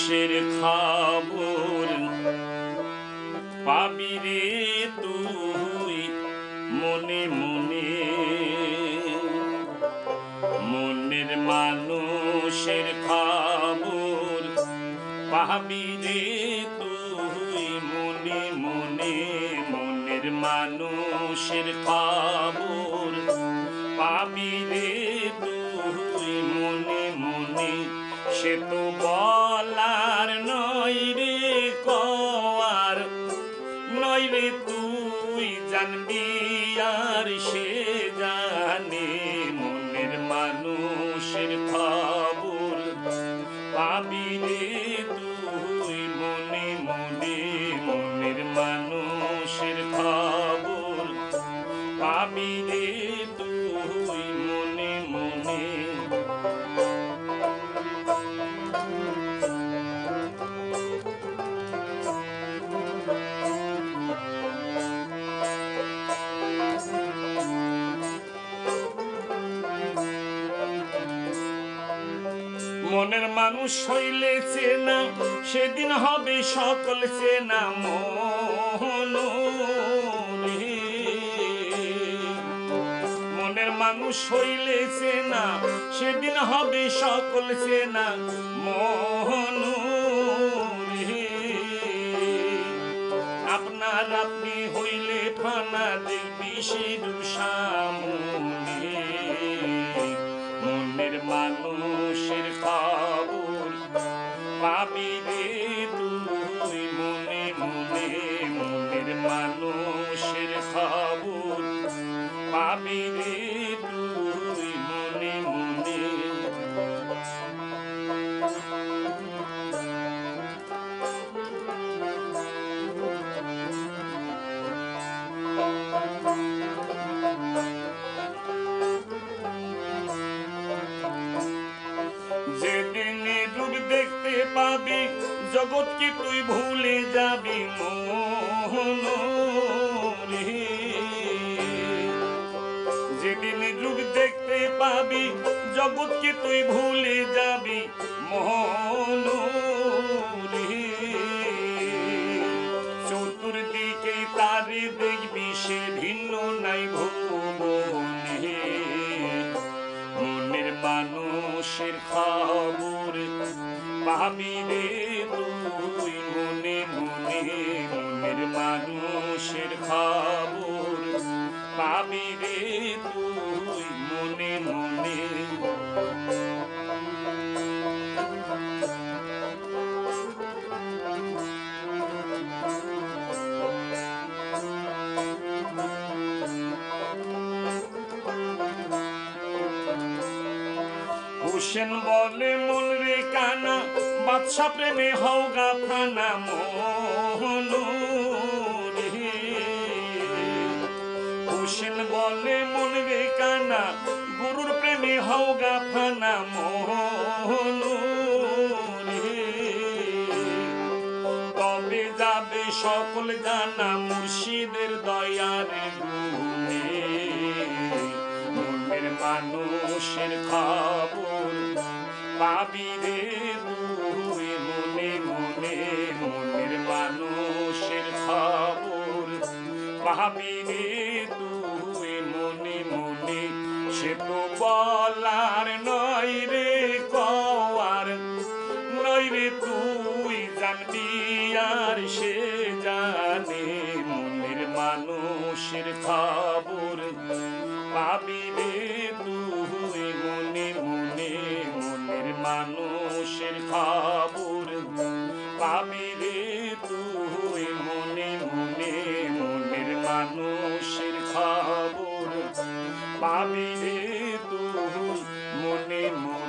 মানুষের খবর পাবি রে তুই মনে মনে, মনের মানুষের খবর পাবি রে তুই মনে মনে, মনের মানুষের খবর পাবি রে তুই মনে মনে। সে তো বলার নয় রে কওয়ার নয় রে, তুই জানবি আর সে জানে। মনের মানুষের খবর পাবি রে তুই মনে মনে, মনের মানুষের খবর পাবি রে তুই মনে মনে। মনের মানুষ হইলে চেনা সেদিন হবে সকল চেনা মন রে। মনের মানুষ হইলে চেনা সেদিন হবে সকল চেনা মন রে। আপনার আপনি হইলে ফানা দেখবি সিঁদুর সামনে। মনের মানুষের খবর পাবি রে তুই মনে মনে, মনের মানুষের খবর পাবি রে তুই মনে মনে। যেদিন রূপ দেখতে পাবি জগৎ কি তুই ভুলে যাবি মন রে। যেদিন রূপ দেখতে পাবি জগৎ কি তুই ভুলে যাবি মন রে। চতুর্দিকে তারে দেখবি সে ভিন্ন নাই ভুবনে। মনের মানুষের খবর পাবি রে তুই মনে মনে, মনের মানুষের খবর পাবি রে তুই মনে মনে। হুসেন বলে মন রে কানা বাদশা প্রেমে হওগা ফানা মন রে। হুসেন বলে মন রে কানা গুরুর প্রেমে হওগা ফানা মন রে। তবে যাবে সকল জানা মুর্শিদের দয়ার গুণে। মনের মানুষের খবর পাবি রে তুই মনে মনে, মনের মানুষের খবর পাবি রে তুই মনে মনে। সে তো বলার নয় রে কওয়ার নয় রে, তুই জানবি আর সে জানে। মনের মানুষের খবর পাবি রে তুই মনে মনে, মনের মানুষের খবর পাবি রে তুই মনে মনে, মনের মানুষের খবর পাবি রে তুই মনে মনে।